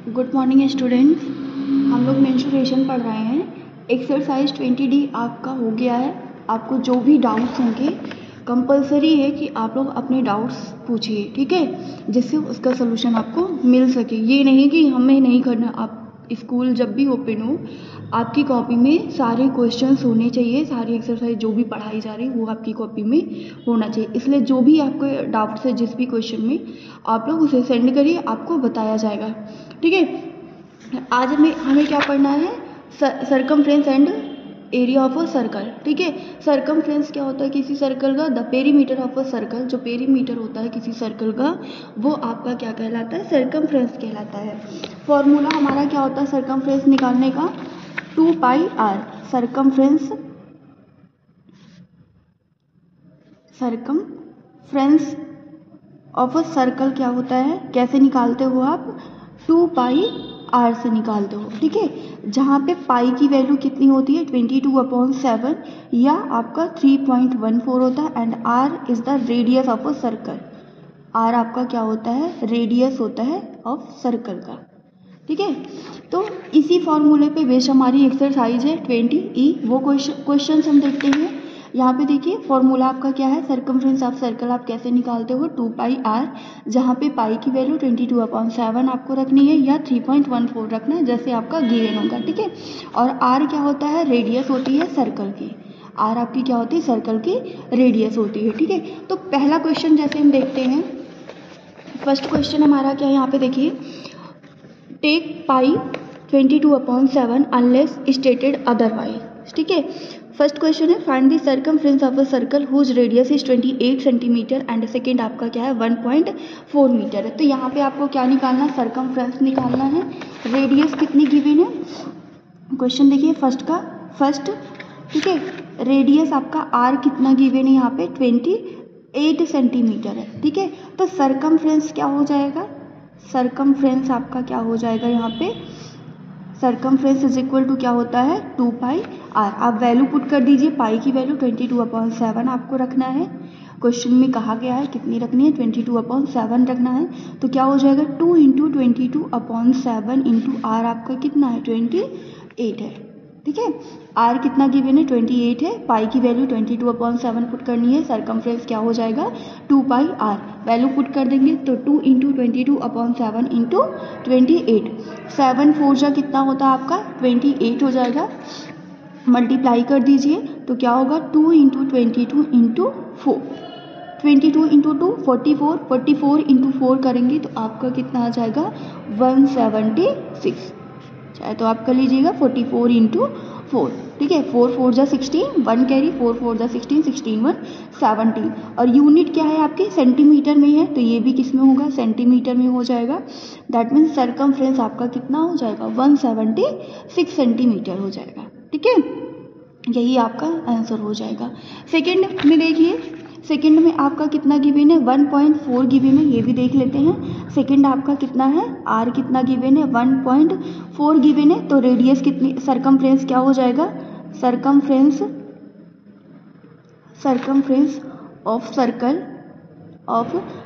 Good morning students. हम लोग menstruation पढ़ रहे हैं। एक्सरसाइज 20D आपका हो गया है। आपको जो भी डाउट्स होंगे कंपलसरी है कि आप लोग अपने डाउट्स पूछिए, ठीक है, जिससे उसका सलूशन आपको मिल सके। ये नहीं कि हमें नहीं करना। आप स्कूल जब भी ओपन हो आपकी कॉपी में सारे क्वेश्चंस होने चाहिए, सारी एक्सरसाइज जो भी पढ़ाई जा रही है वो आपकी कॉपी में होना चाहिए। इसलिए जो भी आपको डाउट्स है जिस भी क्वेश्चन में आप लोग उसे सेंड करिए, आपको बताया जाएगा, ठीक है। आज हमें क्या पढ़ना है? Circumference and area of a circle, ठीक है। सरकमफ्रेंस क्या होता है किसी सर्कल का? The perimeter of a circle. जो पेरीमीटर होता है किसी सर्कल का वो आपका क्या कहलाता है? सरकमफ्रेंस कहलाता है। फॉर्मूला हमारा क्या होता है सरकमफ्रेंस निकालने का? 2πr। Circumference of a circle क्या होता है, कैसे निकालते हो आप? 2πr से निकालते हो, ठीक है। जहाँ पे पाई की वैल्यू कितनी होती है? 22/7 या आपका 3.14 होता है। And R is the radius of a circle. R आपका क्या होता है? रेडियस होता है ऑफ सर्कल का, ठीक है। तो इसी फॉर्मूले पे बेस्ड हमारी एक्सरसाइज है 20E। वो क्वेश्चन हम देखते हैं। यहाँ पे देखिए फॉर्मूला आपका क्या है? सरकमफ्रेंस ऑफ सर्कल आप कैसे निकालते हो? 2πr, जहाँ पे पाई की वैल्यू 22/7 आपको रखनी है या 3.14 रखना है, जैसे आपका गिवन होगा, ठीक है। और आर क्या होता है? रेडियस होती है सर्कल की। आर आपकी क्या होती है? सर्कल की रेडियस होती है, ठीक है। तो पहला क्वेश्चन जैसे हम देखते हैं, फर्स्ट क्वेश्चन हमारा क्या है यहाँ पे देखिए, take pi 22/7 unless stated otherwise, ठीक है। फर्स्ट क्वेश्चन है find the circumference of a circle whose radius is 28 centimetre and second आपका क्या है? 1.4 मीटर है। तो यहाँ पे आपको क्या निकालना है? सरकमफ्रेंस निकालना है। रेडियस कितनी गिवन है? क्वेश्चन देखिए फर्स्ट, ठीक है। रेडियस आपका आर कितना गिवन है यहाँ पे? 28 सेंटीमीटर है, ठीक है। तो सरकमफ्रेंस क्या हो जाएगा? सरकमफ्रेंस आपका क्या हो जाएगा यहाँ पे? सरकमफ्रेंस इज इक्वल टू क्या होता है? 2πr। आप वैल्यू पुट कर दीजिए। पाई की वैल्यू 22/7 आपको रखना है। क्वेश्चन में कहा गया है कितनी रखनी है? 22/7 रखना है। तो क्या हो जाएगा? 2 × 22/7 × r आपका कितना है? 28 है, ठीक है। r कितना गिवन है? 28 है। पाई की वैल्यू 22/7 पुट करनी है। सरकमफ्रेंस क्या हो जाएगा? 2πr। वैल्यू पुट कर देंगे तो 2 × 22/7 × 28। 7 4 जा कितना होता है आपका? 28 हो जाएगा। मल्टीप्लाई कर दीजिए तो क्या होगा? 2 × 22 × 4। 22 × 2 44, 44 × 4 करेंगे तो आपका कितना आ जाएगा? 176। चाहे तो आप कर लीजिएगा 44 × 4, ठीक है। 4 4 जा 16, 1 कैरी, 4 4 जा 16, 16 1 17। और यूनिट क्या है आपके? सेंटीमीटर में है, तो ये भी किस में होगा? सेंटीमीटर में हो जाएगा। दैट मीन्स सरकमफ्रेंस आपका कितना हो जाएगा? 176 सेंटीमीटर हो जाएगा, ठीक है। यही आपका आंसर हो जाएगा। सेकेंड में देखिए, सेकेंड में आपका कितना गिवन है? 1.4 गिवन है, ये भी देख लेते हैं। सेकेंड आपका कितना है? आर कितना गिवन है? 1.4 गिवन है। तो रेडियस कितनी? सरकमफ्रेंस क्या हो जाएगा? Circumference of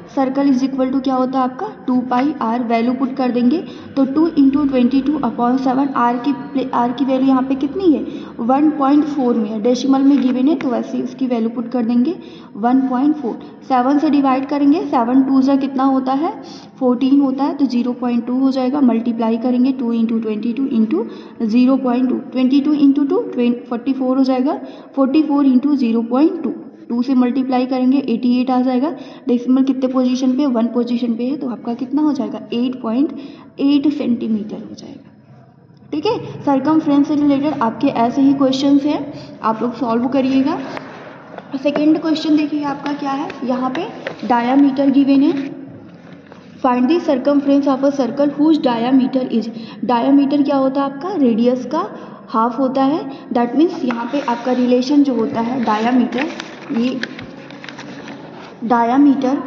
circle is equal to क्या होता है आपका? 2πr। वैल्यू पुट कर देंगे तो 2 × 22/7। आर की वैल्यू यहाँ पे कितनी है? 1.4 में है, डेसिमल में गिवन है, तो वैसे उसकी वैल्यू पुट कर देंगे 1.4। 7 से डिवाइड करेंगे, 7 2 जा कितना होता है? 14 होता है, तो 0.2 हो जाएगा। मल्टीप्लाई करेंगे 2 × 22 × 0.2, 22 × 2 44 हो जाएगा। 44 × 0.2, 2 से मल्टीप्लाई करेंगे 88 आ जाएगा। डेसिमल कितने पोजीशन पे? 1 पोजीशन पे है, तो आपका कितना हो जाएगा? 8.8 सेंटीमीटर हो जाएगा, ठीक है। सरकमफ्रेंस से रिलेटेड आपके ऐसे ही क्वेश्चंस हैं, आप लोग सॉल्व करिएगा। सेकेंड क्वेश्चन देखिए आपका क्या है? यहाँ पे डायामीटर गिवन है। Find the circumference of a circle whose diameter is. Diameter क्या होता है आपका? रेडियस का हाफ होता है। दैट मीन्स यहाँ पे आपका रिलेशन जो होता है डायामीटर, ये डायामीटर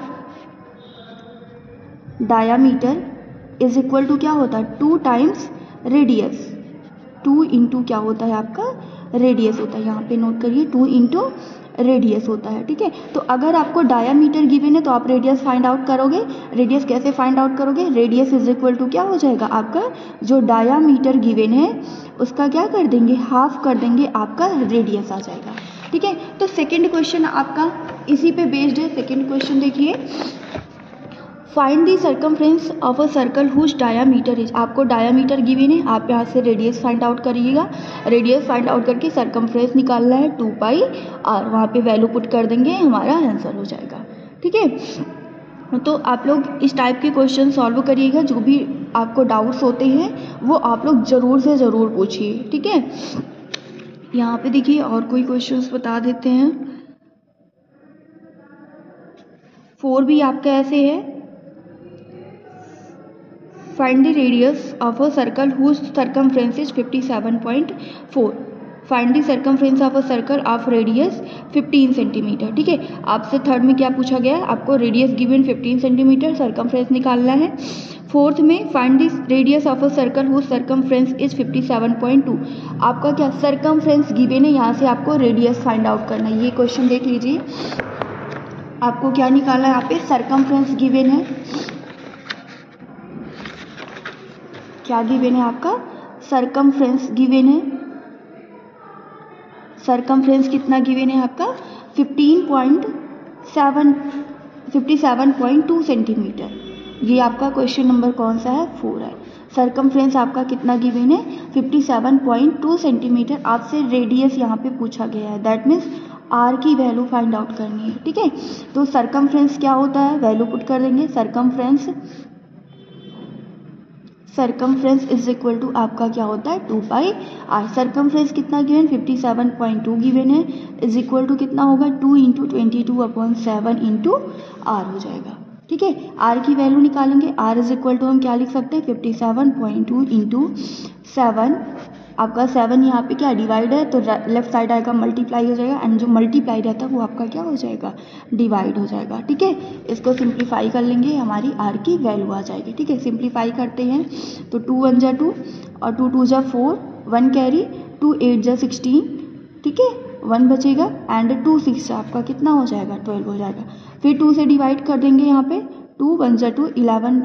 इज इक्वल टू क्या होता है? 2 टाइम्स रेडियस। 2 × क्या होता है आपका? रेडियस होता है। यहाँ पे नोट करिए 2 × रेडियस होता है, ठीक है। तो अगर आपको डायामीटर गिवन है तो आप रेडियस फाइंड आउट करोगे। रेडियस कैसे फाइंड आउट करोगे? रेडियस इज इक्वल टू क्या हो जाएगा आपका, जो डायामीटर गिवन है उसका क्या कर देंगे, हाफ कर देंगे, आपका रेडियस आ जाएगा, ठीक है। तो सेकेंड क्वेश्चन आपका इसी पे बेस्ड है। सेकेंड क्वेश्चन देखिए, find the circumference of a circle whose diameter is. आपको डायामीटर गिवन है, आप यहाँ से रेडियस फाइंड आउट करिएगा। रेडियस फाइंड आउट करके सर्कमफ्रेंस निकालना है 2 पाई आर, वहाँ पे वैल्यू पुट कर देंगे, हमारा आंसर हो जाएगा, ठीक है। तो आप लोग इस टाइप के क्वेश्चन सॉल्व करिएगा। जो भी आपको डाउट्स होते हैं वो आप लोग ज़रूर से ज़रूर पूछिए, ठीक है। यहाँ पे देखिए और कोई क्वेश्चंस बता देते हैं। 4 भी आपका ऐसे है, find the radius of a circle whose circumference is 57.4। Find the circumference of a circle of radius 15 centimetre, ठीक है। आपसे थर्ड में क्या पूछा गया है, आपको रेडियस गिवन 15 सेंटीमीटर, सर्कमफ्रेंस निकालना है। फोर्थ में find the radius of a circle whose circumference is 57.2। आपका क्या सर्कमफ्रेंस गिवन है, यहाँ से आपको रेडियस फाइंड आउट करना है। ये क्वेश्चन देख लीजिए, आपको क्या निकालना है, यहाँ पे सर्कमफ्रेंस गिवन है, क्या गिवन है आपका, सर्कमफ्रेंस गिवन है। सर्कमफ्रेंस कितना गिवन है आपका, 57.2 सेंटीमीटर। ये आपका क्वेश्चन नंबर कौन सा है, 4 है। सर्कमफ्रेंस आपका कितना गिवन है, 57.2 सेंटीमीटर। आपसे रेडियस यहाँ पे पूछा गया है, दैट मीन्स आर की वैल्यू फाइंड आउट करनी है, ठीक है। तो सर्कमफ्रेंस क्या होता है, वैल्यू पुट कर देंगे। सर्कमफ्रेंस इज इक्वल टू आपका क्या होता है, 2 पाई आर। सर्कमफ्रेंस कितना गिवन, 57.2 गिवन है, इज इक्वल टू कितना होगा, 2 इंटू 22/7 इंटू आर हो जाएगा, ठीक है। आर की वैल्यू निकालेंगे, आर इज इक्वल टू हम क्या लिख सकते हैं, 57.2 इंटू 7। आपका 7 यहाँ पे क्या डिवाइड है, तो लेफ्ट साइड आएगा मल्टीप्लाई हो जाएगा, एंड जो मल्टीप्लाई रहता है वो आपका क्या हो जाएगा, डिवाइड हो जाएगा, ठीक है। इसको सिंप्लीफाई कर लेंगे, हमारी आर की वैल्यू आ जाएगी, ठीक है। सिंप्लीफाई करते हैं तो 2 1 जा 2 और 2 2 जा 4, 1 कैरी, 2 8 जा 16, ठीक है, 1 बचेगा, एंड 2 6 आपका कितना हो जाएगा, 12 हो जाएगा। फिर 2 से डिवाइड कर देंगे, यहाँ पे 2 1 जा 2, 11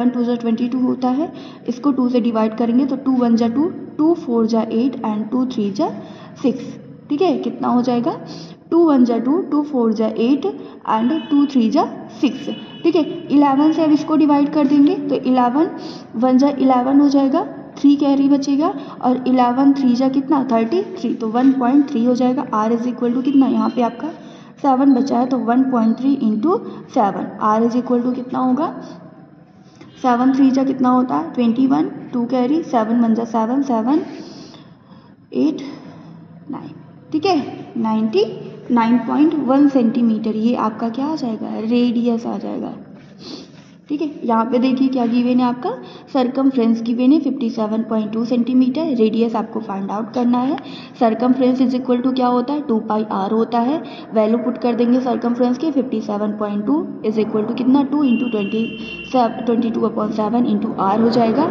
2 जा 22 होता है। इसको 2 से डिवाइड करेंगे तो 2 1 जा 2, 2 4 जा 8 एंड 2 3 जा 6, ठीक है। कितना हो जाएगा, 2 1 जा 2, 2 4 जा 8 एंड 2 3 जा 6, ठीक है। 11 से अब इसको डिवाइड कर देंगे तो 11 1 जा 11 हो जाएगा, 3 कैरी बचेगा, और 11 3 जा कितना, 33, तो 1.3 हो जाएगा। आर इज इक्वल टू कितना, यहाँ पे आपका 7 बचा है तो 1.3 into 7, R is equal to कितना होगा, 7 3 जा कितना होता है, 21, 2 कैरी, 7 1 जा 7 7 8 9, ठीक है, 99.1 सेंटीमीटर। ये आपका क्या आ जाएगा, रेडियस आ जाएगा, ठीक है। यहाँ पे देखिए क्या गिवन है आपका, सर्कमफ्रेंस गिवन है 57.2 सेंटीमीटर, रेडियस आपको फाइंड आउट करना है। सर्कमफ्रेंस इज इक्वल टू क्या होता है, 2 पाई आर होता है। वैल्यू पुट कर देंगे सर्कमफ्रेंस के, 57.2 इज इक्वल टू कितना, 2 इंटू 22/7 इंटू आर हो जाएगा।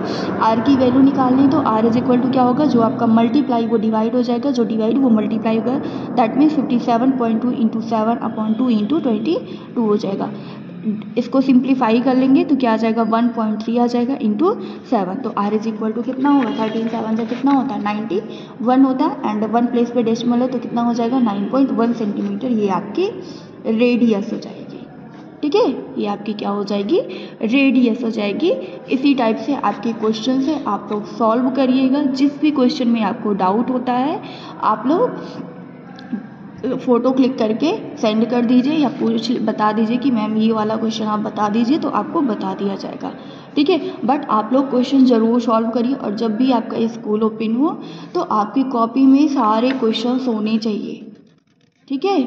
आर की वैल्यू निकालनी तो आर इज इक्वल टू क्या होगा, जो आपका मल्टीप्लाई वो डिवाइड हो जाएगा, जो डिवाइड वो मल्टीप्लाई होगा, दैट मीन्स 57.2 इंटू 7/2 इंटू 22 हो जाएगा। इसको सिंप्लीफाई कर लेंगे तो क्या आ जाएगा, 1.3 आ जाएगा इंटू 7, तो आर इज इक्वल टू कितना होगा, 13 7 से कितना होता है, 91 होता है, एंड 1 प्लेस पे डेसिमल है तो कितना हो जाएगा, 9.1 सेंटीमीटर। ये आपकी रेडियस हो जाएगी, ठीक है। ये आपकी क्या हो जाएगी, रेडियस हो जाएगी। इसी टाइप से आपके क्वेश्चन है, आप लोग सॉल्व करिएगा। जिस भी क्वेश्चन में आपको डाउट होता है आप लोग फ़ोटो क्लिक करके सेंड कर दीजिए, या बता दीजिए कि मैम ये वाला क्वेश्चन आप बता दीजिए, तो आपको बता दिया जाएगा, ठीक है। बट आप लोग क्वेश्चन ज़रूर सॉल्व करिए, और जब भी आपका स्कूल ओपन हो तो आपकी कॉपी में सारे क्वेश्चन होने चाहिए, ठीक है।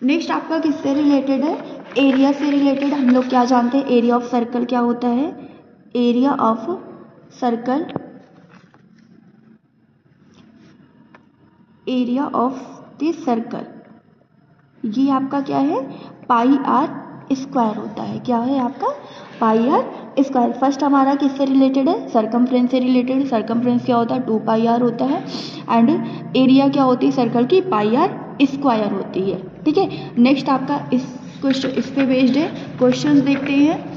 नेक्स्ट आपका किससे रिलेटेड है, एरिया से रिलेटेड। हम लोग क्या जानते हैं, एरिया ऑफ सर्कल क्या होता है, area of circle, area of this circle, ये आपका क्या है, पाई आर स्क्वायर होता है। क्या है आपका? पाई आर स्क्वायर। फर्स्ट हमारा किससे रिलेटेड है? सरकमफ्रेंस से रिलेटेड। सरकमफ्रेंस क्या होता है? 2 पाई आर होता है। एंड एरिया क्या होती है सर्कल की? पाई आर स्क्वायर होती है। ठीक है, नेक्स्ट आपका इस क्वेश्चन इस पे बेस्ड है। क्वेश्चंस देखते हैं।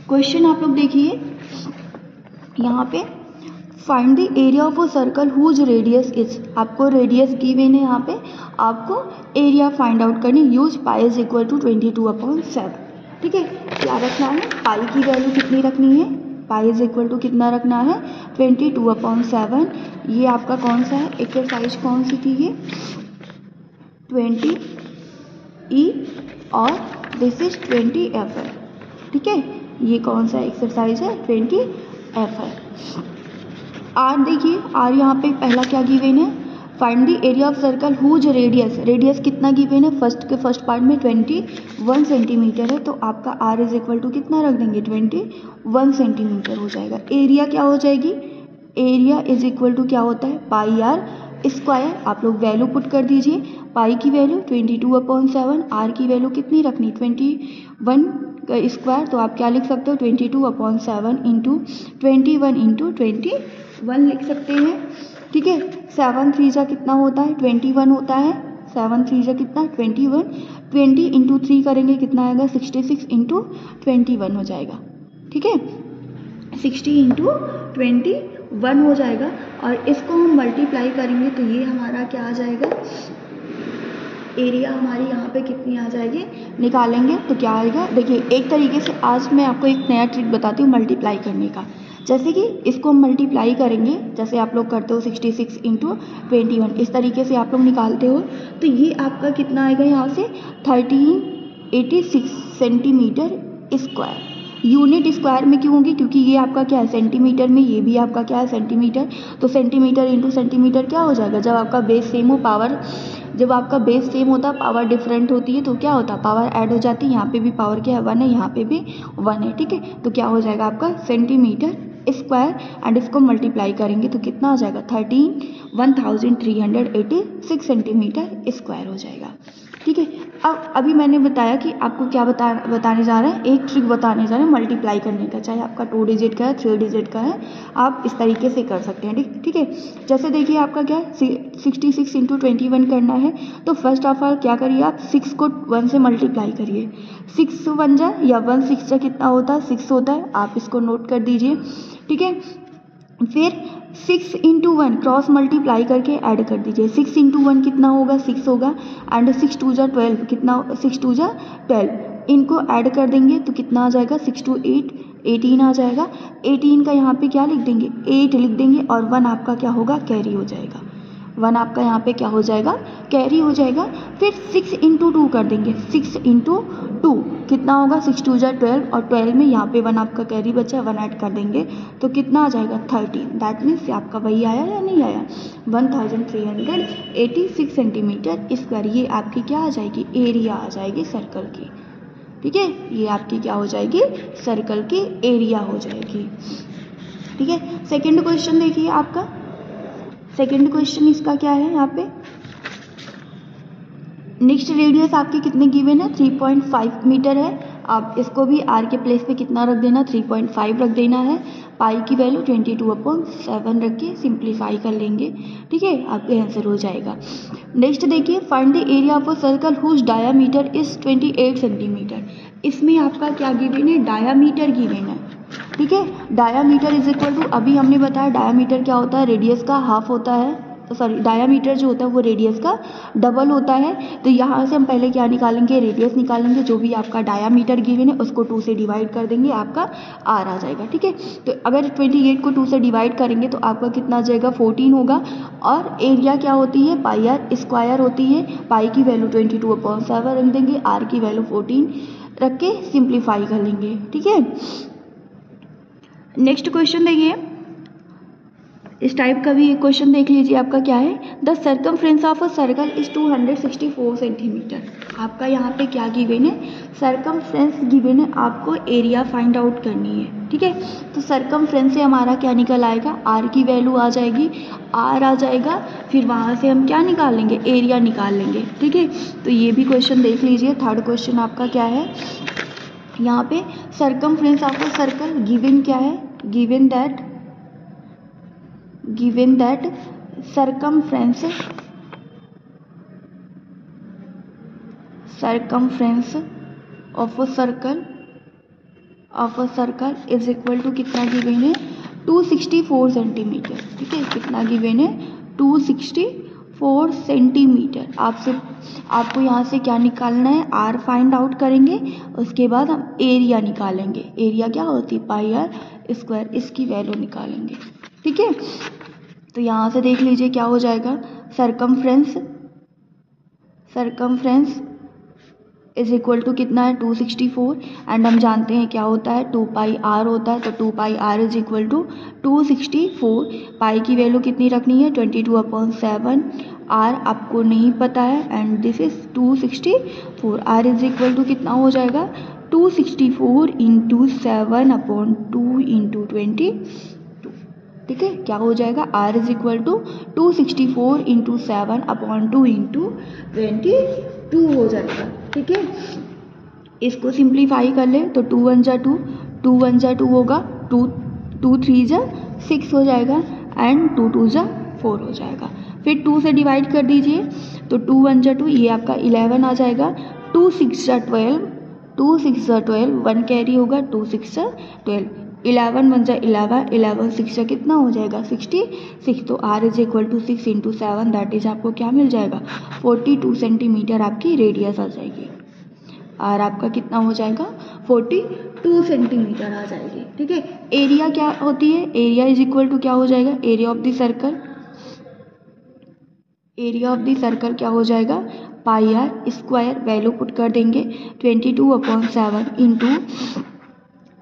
क्वेश्चन आप लोग देखिए यहाँ पे, find the area of a circle whose radius is. आपको रेडियस गिवन है, यहाँ पे आपको एरिया फाइंड आउट करनी। Use pi is equal to 22/7। ठीक है, क्या रखना है? पाई की वैल्यू कितनी रखनी है? पाई इज इक्वल टू कितना रखना है? 22/7। ये आपका कौन सा है? एक्सरसाइज कौन सी थी ये? 20E और दिस इज 20F है। ठीक है, ये कौन सा एक्सरसाइज है? 20F है। आर देखिए, आर यहाँ पे पहला क्या गिवन है? Find the area of circle whose radius. Radius कितना गिवन है? फर्स्ट पार्ट में 21 सेंटीमीटर है, तो आपका आर इज इक्वल टू कितना रख देंगे? 21 सेंटीमीटर हो जाएगा। एरिया क्या हो जाएगी? एरिया इज इक्वल टू क्या होता है? पाई आर स्क्वायर। आप लोग वैल्यू पुट कर दीजिए। पाई की वैल्यू 22/7, आर की वैल्यू कितनी रखनी? 21 का स्क्वायर। तो आप क्या लिख सकते हो? 22/7 इंटू 21 इंटू 21 लिख सकते हैं। ठीक है, 7 3 जा कितना होता है? 21 होता है। 7 3 जा कितना? 21। 20 इंटू 3 करेंगे कितना आएगा? 66 इंटू 21 हो जाएगा। ठीक है, 60 इंटू 21 हो जाएगा। और इसको हम मल्टीप्लाई करेंगे तो ये हमारा क्या आ जाएगा? एरिया हमारी यहाँ पे कितनी आ जाएगी? निकालेंगे तो क्या आएगा? देखिए, एक तरीके से आज मैं आपको एक नया ट्रिक बताती हूँ मल्टीप्लाई करने का। जैसे कि इसको हम मल्टीप्लाई करेंगे, जैसे आप लोग करते हो 66 इंटू 21, इस तरीके से आप लोग निकालते हो, तो ये आपका कितना आएगा? यहाँ से 1386 सेंटीमीटर स्क्वायर। यूनिट स्क्वायर में क्यों होगी? क्योंकि ये आपका क्या है? सेंटीमीटर में, ये भी आपका क्या है? सेंटीमीटर। तो सेंटीमीटर इंटू सेंटीमीटर क्या हो जाएगा? जब आपका बेस सेम हो, पावर जब आपका बेस सेम होता है, पावर डिफरेंट होती है, तो क्या होता है? पावर ऐड हो जाती है। यहाँ पे भी पावर क्या है? 1 है, यहाँ पे भी 1 है। ठीक है, तो क्या हो जाएगा आपका? Centimetre square. एंड इसको मल्टीप्लाई करेंगे तो कितना आ जाएगा? 1386 सेंटीमीटर स्क्वायर हो जाएगा। ठीक है, अब अभी मैंने बताया कि आपको क्या बताने जा रहे हैं, एक ट्रिक बताने जा रहे हैं मल्टीप्लाई करने का। चाहे आपका 2 डिजिट का है, 3 डिजिट का है, आप इस तरीके से कर सकते हैं। ठीक है, जैसे देखिए आपका क्या है? 66 इंटू 21 करना है, तो फर्स्ट ऑफ ऑल क्या करिए आप? 6 को 1 से मल्टीप्लाई करिए। 6 1 जा या 1 6 जा कितना होता है? 6 होता है। आप इसको नोट कर दीजिए। ठीक है, फिर 6 इंटू 1 क्रॉस मल्टीप्लाई करके ऐड कर दीजिए। 6 इंटू 1 कितना होगा? 6 होगा। एंड 6 2 जा 12, कितना? 6 2 जा 12। इनको ऐड कर देंगे तो कितना आ जाएगा? 6 2 8 18 आ जाएगा। 18 का यहाँ पे क्या लिख देंगे? 8 लिख देंगे। और 1 आपका क्या होगा? कैरी हो जाएगा। 1 आपका यहाँ पे क्या हो जाएगा? कैरी हो जाएगा। फिर 6 इंटू 2 कर देंगे। 6 इंटू 2 कितना होगा? 6 2 जा 12, और 12 में यहाँ पे 1 आपका कैरी बचा, 1 ऐड कर देंगे तो कितना आ जाएगा? 13। दैट मीन्स आपका वही आया या नहीं आया? 1386 सेंटीमीटर स्क्वायर। ये आपकी क्या आ जाएगी? एरिया आ जाएगी सर्कल की। ठीक है, ये आपकी क्या हो जाएगी? सर्कल की एरिया हो जाएगी। ठीक है, सेकेंड क्वेश्चन देखिए आपका। सेकेंड क्वेश्चन इसका क्या है? यहाँ पे नेक्स्ट रेडियस आपकी कितने गिवन है? 3.5 मीटर है। आप इसको भी आर के प्लेस पे कितना रख देना? 3.5 रख देना है। पाई की वैल्यू 22/7 रख के सिंप्लीफाई कर लेंगे। ठीक है, आपका आंसर हो जाएगा। नेक्स्ट देखिए, find the area of a circle whose diameter is 28 centimetre. इसमें आपका क्या गिवन है? डायामीटर गिवन है। ठीक है, डायामीटर इज इक्वल टू, अभी हमने बताया डायामीटर क्या होता है? रेडियस का हाफ होता है। सॉरी, डायामीटर जो होता है वो रेडियस का डबल होता है। तो यहाँ से हम पहले क्या निकालेंगे? रेडियस निकालेंगे। जो भी आपका डायामीटर गिवन है उसको 2 से डिवाइड कर देंगे, आपका आर आ जाएगा। ठीक है, तो अगर 28 को 2 से डिवाइड करेंगे तो आपका कितना आ जाएगा? 14 होगा। और एरिया क्या होती है? पाई आर स्क्वायर होती है। पाई की वैल्यू 22/7 रख देंगे, आर की वैल्यू 14 रख के सिंप्लीफाई कर लेंगे। ठीक है, नेक्स्ट क्वेश्चन देखिए। इस टाइप का भी एक क्वेश्चन देख लीजिए, आपका क्या है, the circumference of a circle is 264 centimetre. आपका यहाँ पे क्या गिवन है, सर्कमफ्रेंस गिवन है, आपको एरिया फाइंड आउट करनी है, ठीक है। तो सर्कमफ्रेंस से हमारा क्या निकल आएगा, आर की वैल्यू आ जाएगी, आर आ जाएगा, फिर वहाँ से हम क्या निकाल लेंगे, एरिया निकाल लेंगे, ठीक है। तो ये भी क्वेश्चन देख लीजिए। थर्ड क्वेश्चन आपका क्या है, यहाँ पे circumference of a circle given क्या है, given that circumference of a circle is equal to कितना गिवन है, 264 सेंटीमीटर, ठीक है। कितना गिवन है, 264 सेंटीमीटर। आपको यहाँ से क्या निकालना है, आर फाइंड आउट करेंगे, उसके बाद हम एरिया निकालेंगे। एरिया क्या होती है, पाई आर स्क्वायर, इसकी वैल्यू निकालेंगे, ठीक है। तो यहाँ से देख लीजिए क्या हो जाएगा, सर्कमफ्रेंस इज इक्वल टू कितना है, 264, एंड हम जानते हैं क्या होता है, 2 पाई आर होता है। तो 2 pi R is equal to 264, पाई की वैल्यू कितनी रखनी है, 22/7, आर आपको नहीं पता है, and this is 264। R is equal to कितना हो जाएगा, 264 इंटू 7/2 इंटू 22, ठीक है। क्या हो जाएगा, R is equal to 264 into 7/2 into 22 हो जाएगा, ठीक है। इसको सिंप्लीफाई कर ले तो 2 1 जा 2, 2 1 जा 2 होगा, 2 3 जा 6 हो जाएगा, एंड 2 2 जा 4 हो जाएगा। फिर 2 से डिवाइड कर दीजिए तो 2 1 जा 2, ये आपका 11 आ जाएगा, 2 6 जा 12, 2 6 जा 12, 1 कैरी होगा, 2 6 जा 12, 11 1 जा 11, 11 6 जा कितना हो जाएगा, 66। तो R is equal to 6 into 7, that is आपको क्या मिल जाएगा, 42 सेंटीमीटर आपकी रेडियस आ जाएगी। R आपका कितना हो जाएगा, 42 सेंटीमीटर आ जाएगी, ठीक है। एरिया क्या होती है, एरिया इज इक्वल टू क्या हो जाएगा, area of the circle, area of the circle क्या हो जाएगा, पाई आर स्क्वायर, वैल्यू पुट कर देंगे 22/7 इंटू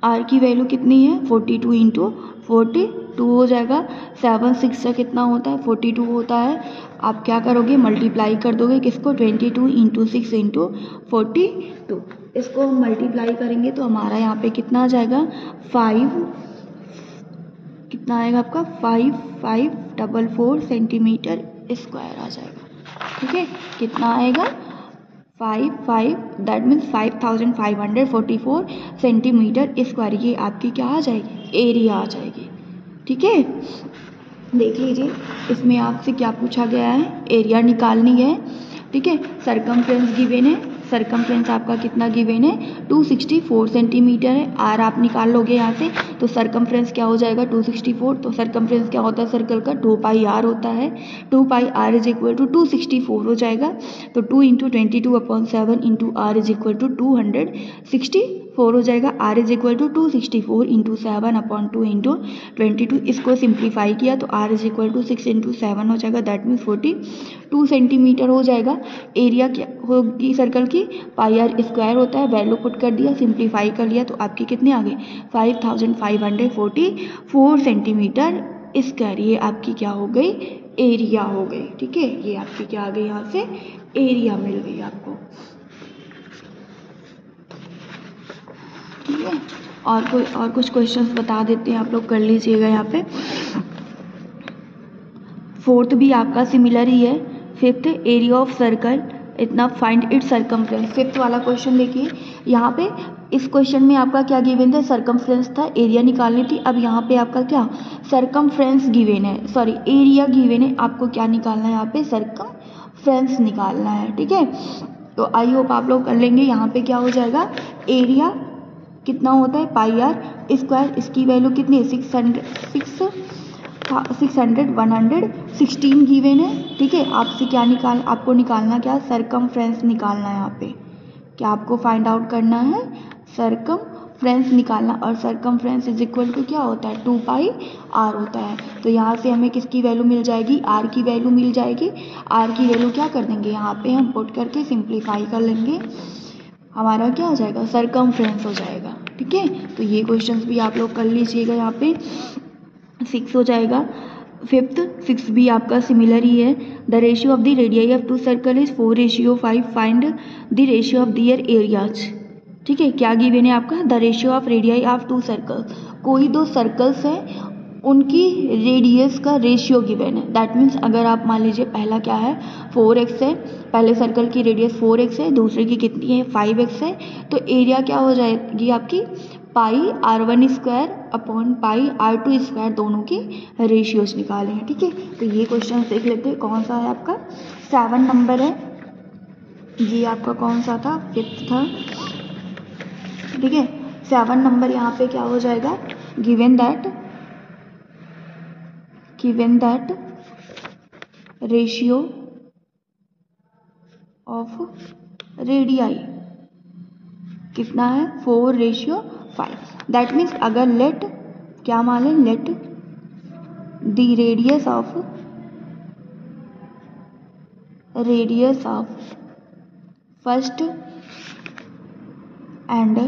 आर की वैल्यू कितनी है, 42 इंटू 42 हो जाएगा। 7 6 से कितना होता है, 42 होता है। आप क्या करोगे, मल्टीप्लाई कर दोगे किसको, 22 इंटू 6 इंटू 42, इसको हम मल्टीप्लाई करेंगे तो हमारा यहाँ पे कितना आ जाएगा, 5 कितना आएगा आपका, 5544 सेंटीमीटर स्क्वायर आ जाएगा, ठीक है। कितना आएगा, 5 दैट मीन्स 5544 सेंटीमीटर स्क्वायर, ये आपकी क्या आ जाएगी, एरिया आ जाएगी, ठीक है। देख लीजिए इसमें आपसे क्या पूछा गया है, एरिया निकालनी है, ठीक है। सर्कमफ्रेंस गिवन है, सर्कमफ्रेंस आपका कितना गिवन है, 264 सेंटीमीटर है। आर आप निकाल लोगे यहाँ से तो सर्कमफ्रेंस क्या हो जाएगा, 264। तो सर्कमफ्रेंस क्या होता है सर्कल का, 2 पाई आर होता है, 2 pi R is equal to 264 हो जाएगा। तो 2 into 22/7 into R is equal to 264 हो जाएगा। R is equal to 264 into 7/2 into 22, इसको सिंप्लीफाई किया तो R is equal to 6 into 7 हो जाएगा, दैट मीन्स 42 सेंटीमीटर हो जाएगा। एरिया क्या होगी सर्कल की, पाई आर स्क्वायर होता है, वैल्यू पुट कर दिया, सिंप्लीफाई कर लिया तो आपकी कितने आ गए, 5544 सेंटीमीटर स्क्वायर, ये आपकी क्या हो गई, एरिया हो गई, ठीक है। ये आपकी क्या आ गई, यहाँ से एरिया मिल गई आपको, ठीक है। और कुछ क्वेश्चंस बता देते हैं, आप लोग कर लीजिएगा यहाँ पे। फोर्थ भी आपका सिमिलर ही है। फिफ्थ, एरिया ऑफ सर्कल इतना फाइंड इट्स सर्कमफ्रेंस। फिफ्थ वाला क्वेश्चन देखिए, यहाँ पे इस क्वेश्चन में आपका क्या गिवन था, सर्कमफ्रेंस था, एरिया निकालनी थी। अब यहाँ पे आपका क्या सर्कमफ्रेंस गिवन है, सॉरी एरिया गिवन है, आपको क्या निकालना है, यहाँ पे सर्कमफ्रेंस निकालना है, ठीक है। तो आई होप आप लोग कर लेंगे। यहाँ पे क्या हो जाएगा, एरिया कितना होता है, पाई आर स्क्वायर, इसकी वैल्यू कितनी है, 116 गिवन है, ठीक है। आपसे क्या आपको निकालना क्या, सर्कमफ्रेंस निकालना है। यहाँ पे क्या आपको फाइंड आउट करना है, सर्कमफ्रेंस निकालना, और सर्कमफ्रेंस इज इक्वल टू क्या होता है, 2 पाई आर होता है। तो यहाँ से हमें किसकी वैल्यू मिल जाएगी, आर की वैल्यू मिल जाएगी। आर की वैल्यू क्या कर देंगे, यहाँ पे हम पुट करके सिंप्लीफाई कर लेंगे, हमारा क्या हो जाएगा, सर्कमफ्रेंस हो जाएगा, ठीक है। तो ये क्वेश्चंस भी आप लोग कर लीजिएगा। यहाँ पे 6 हो जाएगा, फिफ्थ 6b आपका सिमिलर ही है। The ratio of the radii of two circle is 4:5। Find the ratio of their areas. ठीक है, क्या गिवन है आपका? The ratio of radii of two circle. कोई दो सर्कल्स हैं, उनकी रेडियस का रेशियो गिवन है। दैट मीन्स अगर आप मान लीजिए पहला क्या है 4x है, पहले सर्कल की रेडियस 4x है, दूसरे की कितनी है 5x है, तो एरिया क्या हो जाएगी आपकी पाई r1 square upon pi r2 square, दोनों की रेशियोज निकाले हैं। ठीक है, तो ये क्वेश्चन देख लेते हैं कौन सा है आपका 7 नंबर है। ये आपका कौन सा था? 5th था। ठीक है, 7 नंबर यहाँ पे क्या हो जाएगा? Given that ratio of radii कितना है 4:5। दैट मीन्स अगर लेट क्या मान लें, let the radius of first and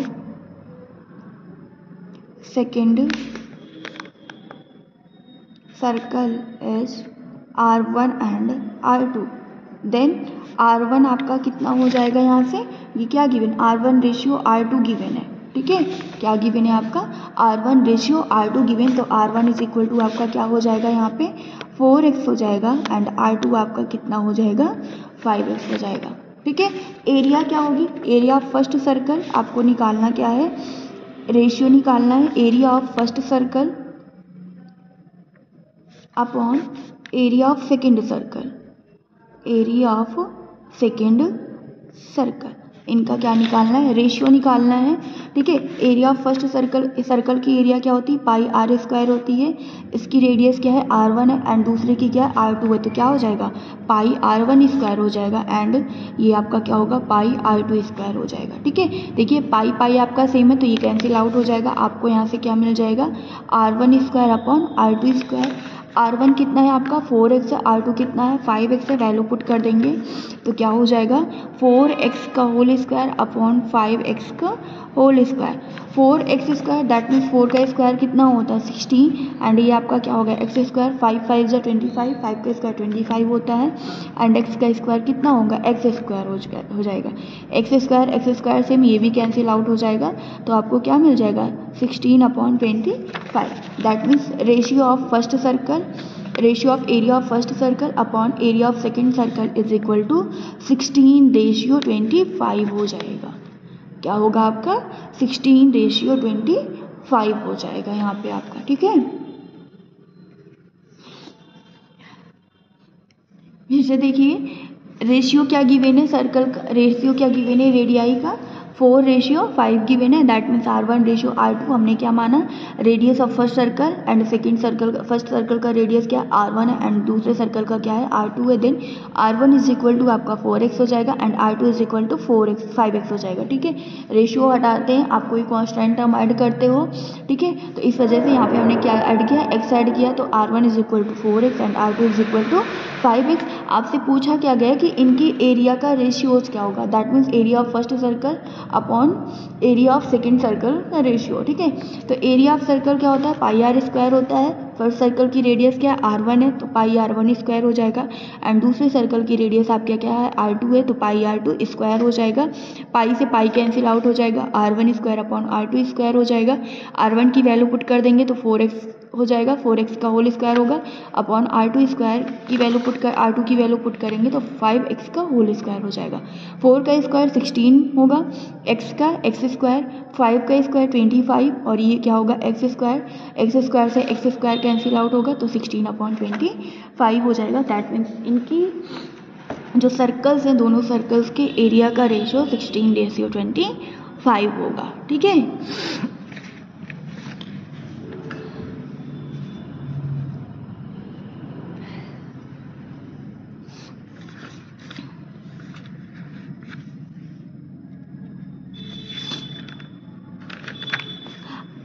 second circle is r1 and r2, then r1 आपका कितना हो जाएगा यहाँ से? ये क्या गिवन? r1:r2 गिवन है। ठीक है, क्या गिवन है आपका? r1:r2 given. तो r1 इज इक्वल टू आपका क्या हो जाएगा यहाँ पे 4x हो जाएगा, एंड r2 आपका कितना हो जाएगा 5x हो जाएगा। ठीक है, एरिया क्या होगी? एरिया ऑफ फर्स्ट सर्कल आपको निकालना क्या है? रेशियो निकालना है area of first circle upon area of second circle. Area of second circle, इनका क्या निकालना है? रेशियो निकालना है। ठीक है, एरिया ऑफ फर्स्ट सर्कल की एरिया क्या होती है? पाई r स्क्वायर होती है। इसकी रेडियस क्या है? r1 है, एंड दूसरे की क्या है? r2 है। तो क्या हो जाएगा? पाई r1 स्क्वायर हो जाएगा, एंड ये आपका क्या होगा? पाई r2 स्क्वायर हो जाएगा। ठीक है, देखिए पाई पाई आपका सेम है, तो ये कैंसिल आउट हो जाएगा। आपको यहाँ से क्या मिल जाएगा? r1 square upon r2 square. r1 कितना है आपका 4x है, r2 कितना है 5x है, वैल्यू पुट कर देंगे तो क्या हो जाएगा 4x का होल स्क्वायर अपॉन 5x का whole square. 4x square that means 4 का स्क्वायर कितना होता है 16, एंड ये आपका क्या हो गया x स्क्वायर 5 5 जा 25, 5 का स्क्वायर 25 होता है, एंड x का स्क्वायर कितना होगा x स्क्वायर हो जाएगा। x स्क्वायर से ये भी कैंसिल आउट हो जाएगा, तो आपको क्या मिल जाएगा 16/25। That means ratio of first circle, ratio of area of first circle upon area of second circle is equal to 16:25 हो जाएगा। क्या होगा आपका 16:25 हो जाएगा यहाँ पे आपका। ठीक है, फिर देखिए रेशियो क्या गिवन है सर्कल का, रेशियो क्या गिवन है रेडियाई का 4:5 गिवन है। दैट मीन्स r1:r2 हमने क्या माना? Radius of first circle and second circle, first circle का रेडियस क्या है r1 है, एंड दूसरे सर्कल का क्या है r2 है। Then r1 is equal to आपका 4x हो जाएगा, and r2 is equal to 5x हो जाएगा। ठीक है, रेशियो हटाते हैं, आप कोई कॉन्स्टेंट टर्म ऐड करते हो। ठीक है, तो इस वजह से यहाँ पे हमने क्या ऐड किया x ऐड किया, तो r1 is equal to 4x and r2 is equal to 5x। आपसे पूछा क्या गया कि इनकी एरिया का रेशियोज क्या होगा? That means area of first circle upon area of second circle का रेशियो। ठीक है, तो एरिया ऑफ सर्कल क्या होता है पाई r स्क्वायर होता है। फर्स्ट सर्कल की रेडियस क्या है r1 है, तो पाई r1 स्क्वायर हो जाएगा, एंड दूसरे सर्कल की रेडियस आपका क्या है r2 है, तो पाई r2 स्क्वायर हो जाएगा। पाई से पाई कैंसिल आउट हो जाएगा, r1 square upon r2 square हो जाएगा। r1 की वैल्यू पुट कर देंगे तो 4x हो जाएगा, 4x का होल स्क्वायर होगा अपॉन r2 स्क्वायर की वैल्यू r2 की वैल्यू पुट करेंगे तो 5x का होल स्क्वायर हो जाएगा। 4 का स्क्वायर 16 होगा, x स्क्वायर 5 का स्क्वायर 25, और ये क्या होगा x स्क्वायर से x स्क्वायर कैंसिल आउट होगा तो 16/25 हो जाएगा। दैट मीन्स इनकी जो सर्कल्स हैं दोनों सर्कल्स के एरिया का रेशियो 16:25 होगा। ठीक है,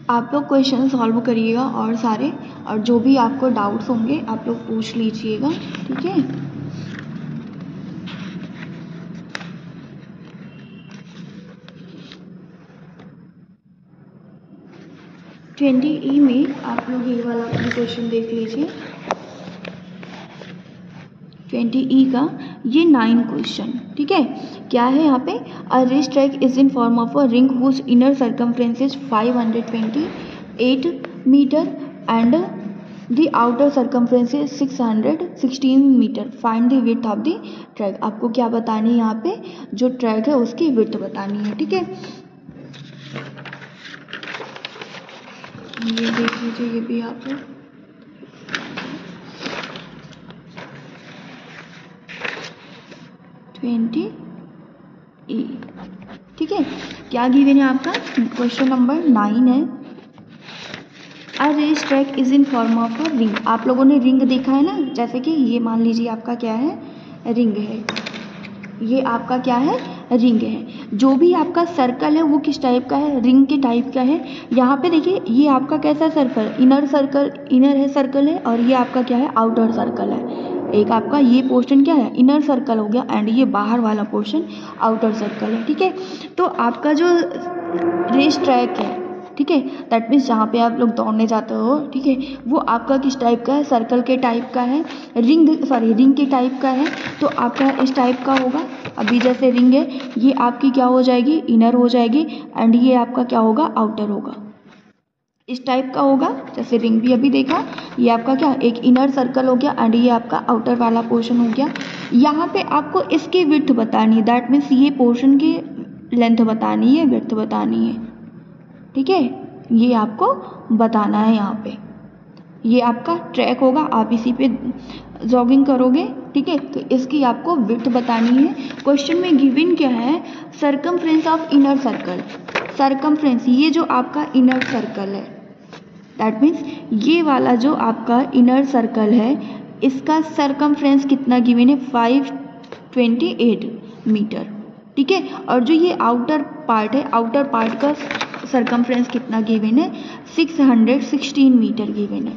आप लोग क्वेश्चन सॉल्व करिएगा और सारे, और जो भी आपको डाउट्स होंगे आप लोग पूछ लीजिएगा। ठीक है, E में आप लोग ये वाला क्वेश्चन देख लीजिए। 20E का ये 9 क्वेश्चन, ठीक है। क्या है यहाँ पे, a race track is in form of a ring whose inner circumference is 528 meter and the outer circumference is 616 meter, find the width of the track. आपको क्या बतानी है यहाँ पे, जो ट्रैक है उसकी विड्थ बतानी है, ठीक है। ये देख लीजिए, ये भी आप 20E, ठीक है। क्या गिवन है आपका, क्वेश्चन नंबर 9 है। A race track is in form of a ring. आप लोगों ने रिंग देखा है ना, जैसे कि ये मान लीजिए आपका क्या है, रिंग है, ये आपका क्या है, रिंग है। जो भी आपका सर्कल है वो किस टाइप का है, रिंग के टाइप का है। यहाँ पे देखिए ये आपका कैसा सर्कल, इनर सर्कल, इनर है सर्कल है, और ये आपका क्या है, आउटर सर्कल है। एक आपका ये पोर्शन क्या है, इनर सर्कल हो गया, एंड ये बाहर वाला पोर्शन आउटर सर्कल है, ठीक है। तो आपका जो रेस ट्रैक है, ठीक है, दैट मीन्स जहाँ पे आप लोग दौड़ने जाते हो, ठीक है, वो आपका किस टाइप का है, सर्कल के टाइप का है, रिंग के टाइप का है। तो आपका इस टाइप का होगा। अभी जैसे रिंग है, ये आपकी क्या हो जाएगी, इनर हो जाएगी, एंड ये आपका क्या होगा, आउटर होगा। इस टाइप का होगा, जैसे रिंग भी अभी देखा, ये आपका क्या, एक इनर सर्कल हो गया, एंड ये आपका आउटर वाला पोर्शन हो गया। यहाँ पे आपको इसकी विड्थ बतानी है, दैट मीन्स ये पोर्शन की लेंथ बतानी है, विड्थ बतानी है, ठीक है। ये आपको बताना है यहाँ पे। ये आपका ट्रैक होगा, आप इसी पे जॉगिंग करोगे, ठीक है। तो इसकी आपको विड्थ बतानी है। क्वेश्चन में गिवन क्या है, circumference of inner circle. Circumference, ये जो आपका इनर सर्कल है, दैट मीन्स ये वाला जो आपका इनर सर्कल है, इसका सर्कमफ्रेंस कितना गिवन है, 528 मीटर, ठीक है। और जो ये आउटर पार्ट है, आउटर पार्ट का सर्कमफ्रेंस कितना गिवन है, 616 मीटर गिवन है।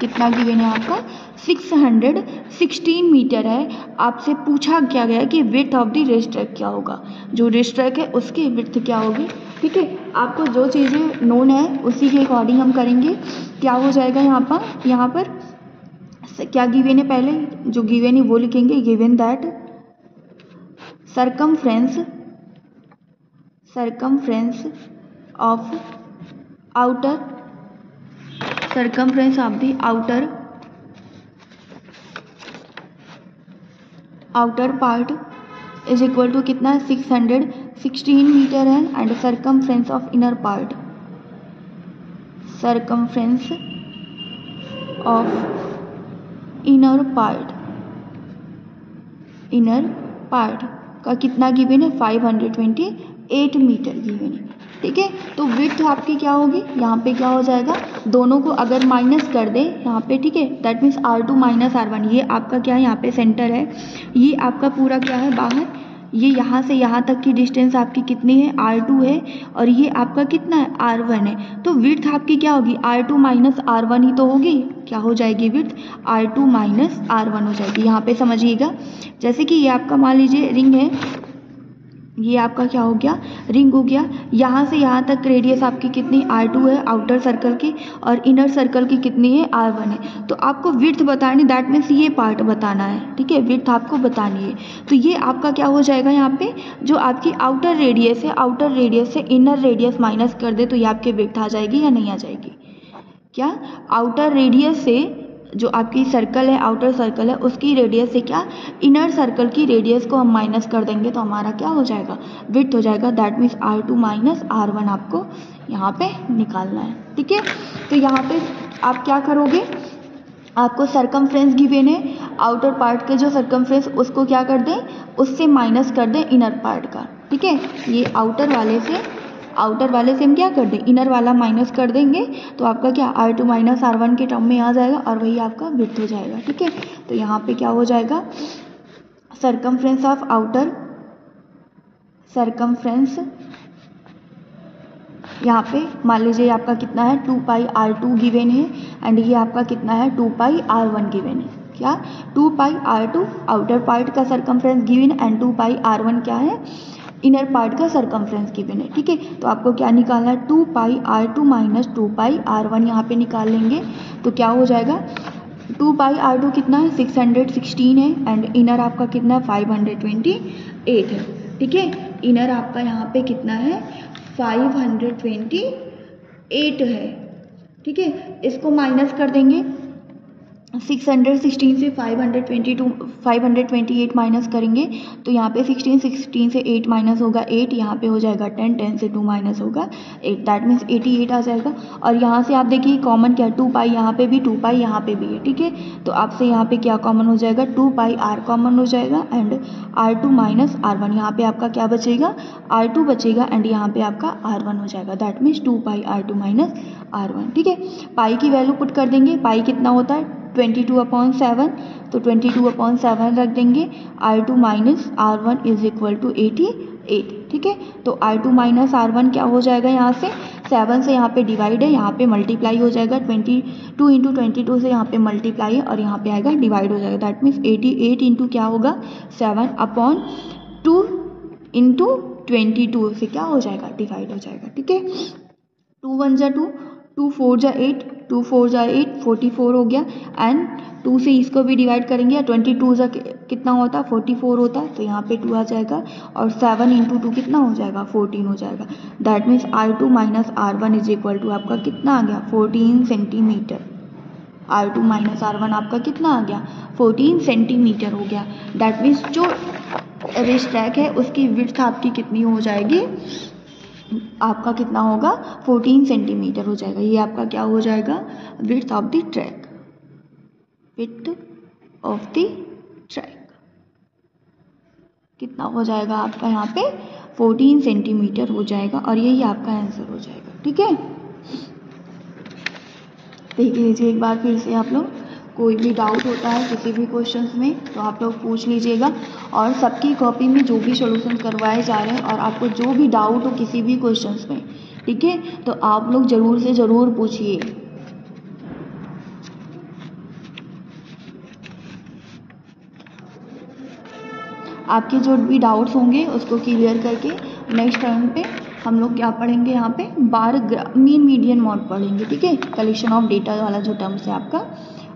कितना गिवन है आपका, 616 मीटर है। आपसे पूछा क्या गया कि width of the race track क्या होगा, जो रेस ट्रैक है उसकी विड्थ क्या होगी, ठीक है। आपको जो चीज़ें नोन है उसी के अकॉर्डिंग हम करेंगे। क्या हो जाएगा यहाँ पर क्या गिवन है, पहले जो गिवन है वो लिखेंगे। Given that circumference of outer, circumference of the outer part is equal to कितना है, 616 मीटर है, and circumference of inner part, circumference of inner part का कितना गिवन है, 528 मीटर गिवन है, ठीक है। तो विड्थ आपकी क्या होगी, यहाँ पे क्या हो जाएगा, दोनों को अगर माइनस कर दें यहाँ पे, ठीक है, that means R2 minus R1। ये आपका क्या है, यहाँ पे सेंटर है, ये आपका पूरा क्या है, बाहर, ये यहाँ से यहाँ तक की डिस्टेंस आपकी कितनी है, R2 है, और ये आपका कितना है, R1 है। तो विड्थ आपकी क्या होगी, R2 माइनस R1 ही तो होगी। क्या हो जाएगी विड्थ, R2 माइनस R1 हो जाएगी। यहाँ पे समझिएगा, जैसे कि ये आपका मान लीजिए रिंग है, ये आपका क्या हो गया, रिंग हो गया। यहाँ से यहाँ तक रेडियस आपकी कितनी, R2 है आउटर सर्कल की, और इनर सर्कल की कितनी है, R1 है। तो आपको विड्थ बतानी, दैट मीन्स ये पार्ट बताना है, ठीक है, विड्थ आपको बतानी है। तो ये आपका क्या हो जाएगा, यहाँ पे जो आपकी आउटर रेडियस है, आउटर रेडियस से इनर रेडियस माइनस कर दे तो ये आपके विड्थ आ जाएगी या नहीं आ जाएगी। क्या, आउटर रेडियस से जो आपकी सर्कल है, आउटर सर्कल है, उसकी रेडियस से क्या, इनर सर्कल की रेडियस को हम माइनस कर देंगे तो हमारा क्या हो जाएगा, विड्थ हो जाएगा। That means R2 minus R1 आपको यहाँ पे निकालना है, ठीक है। तो यहाँ पे आप क्या करोगे, आपको सर्कमफ्रेंस गिवन है, आउटर पार्ट के जो सर्कमफ्रेंस उसको क्या कर दें, उससे माइनस कर दें इनर पार्ट का, ठीक है। ये आउटर वाले से हम क्या कर दें, इनर वाला माइनस कर देंगे, तो आपका क्या, R2 माइनस R1 के टर्म में आ जाएगा, और वही आपका विड्थ हो जाएगा, ठीक है। तो यहाँ पे क्या हो जाएगा, सर्कमफ्रेंस ऑफ आउटर, सर्कमफ्रेंस यहाँ पे मान लीजिए आपका कितना है, 2 पाई R2 गिवन है, एंड ये आपका कितना है, 2 पाई R1 गिवन है। क्या, 2 पाई R2 आउटर पार्ट का circumference given, and 2 pi R1 क्या है, इनर पार्ट का सर्कमफ्रेंस गिवन है, ठीक है। तो आपको क्या निकालना है, 2 पाई R2 माइनस 2 पाई R1 यहाँ पे निकाल लेंगे, तो क्या हो जाएगा, 2 पाई R2 कितना है 616 है एंड इनर आपका कितना है 528 है। ठीक है, इनर आपका यहाँ पे कितना है 528 है। ठीक है, इसको माइनस कर देंगे 616 से 528 माइनस करेंगे तो यहाँ पे 16 से 8 माइनस होगा 8, यहाँ पे हो जाएगा 10 से 2 माइनस होगा 8, दैट मीन्स 88 आ जाएगा। और यहाँ से आप देखिए कॉमन क्या 2 पाई यहाँ पे भी 2 पाई यहाँ पे भी है। ठीक है, तो आपसे यहाँ पे क्या कॉमन हो जाएगा 2 पाई R कॉमन हो जाएगा एंड R2 माइनस R1, यहाँ पे आपका क्या बचेगा R2 बचेगा एंड यहाँ पे आपका R1 हो जाएगा, that means 2 pi R2 minus R1। ठीक है, पाई की वैल्यू पुट कर देंगे, पाई कितना होता है 22/7, तो 22/7 रख देंगे। R2 minus R1 is equal to 88। ठीक है, तो R2 माइनस R1 क्या हो जाएगा, यहाँ से 7 से यहाँ पे डिवाइड है, यहाँ पे मल्टीप्लाई हो जाएगा 22 इंटू 22 से यहाँ पे मल्टीप्लाई है और यहाँ पे आएगा डिवाइड हो जाएगा, दैट मीन्स 88 इंटू क्या होगा 7/2 इंटू 22 से क्या हो जाएगा डिवाइड हो जाएगा। ठीक है, 2 1 जा 2, 2 4 जा 8, 2 4 जा 8, 44 हो गया एंड 2 से इसको भी डिवाइड करेंगे 22 जा कितना होता 44 होता, तो यहाँ पे 2 आ जाएगा और 7 इंटू 2 कितना हो जाएगा 14 हो जाएगा, that means R2 minus R1 is equal to आपका कितना आ गया 14 सेंटीमीटर। R2 माइनस R1 आपका कितना आ गया 14 सेंटीमीटर हो गया, दैट मीन्स जो रिस्ट ट्रैक है उसकी विड्थ आपकी कितनी हो जाएगी, आपका कितना होगा 14 सेंटीमीटर हो जाएगा। ये आपका क्या हो जाएगा width of the track, width of the track कितना हो जाएगा आपका यहाँ पे 14 सेंटीमीटर हो जाएगा और यही आपका आंसर हो जाएगा। ठीक है, देख लीजिए एक बार फिर से आप लोग, कोई भी डाउट होता है किसी भी क्वेश्चंस में तो आप लोग पूछ लीजिएगा और सबकी कॉपी में जो भी सॉल्यूशन करवाए जा रहे हैं और आपको जो भी डाउट हो किसी भी क्वेश्चंस में, ठीक है, तो आप लोग ज़रूर से ज़रूर पूछिए। आपके जो भी डाउट्स होंगे उसको क्लियर करके नेक्स्ट टर्म पे हम लोग क्या पढ़ेंगे, यहाँ पे बार मीन मीडियन मॉड पढ़ेंगे। ठीक है, कलेक्शन ऑफ डेटा वाला जो टर्म्स है आपका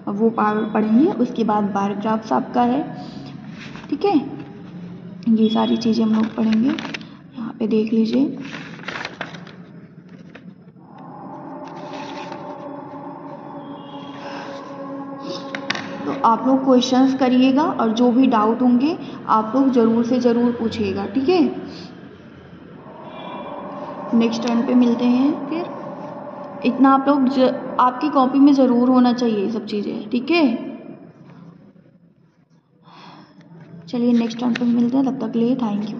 वो पढ़ेंगे, उसके बाद बार ग्राफ्स आपका है। ठीक है, ये सारी चीज़ें हम लोग पढ़ेंगे, यहाँ पे देख लीजिए। तो आप लोग क्वेश्चंस करिएगा और जो भी डाउट होंगे आप लोग ज़रूर से ज़रूर पूछिएगा। ठीक है, नेक्स्ट टर्न पे मिलते हैं फिर। इतना आप लोग आपकी कॉपी में ज़रूर होना चाहिए सब चीज़ें। ठीक है, चलिए नेक्स्ट टर्न पे मिलते हैं, तब तक के लिए थैंक यू।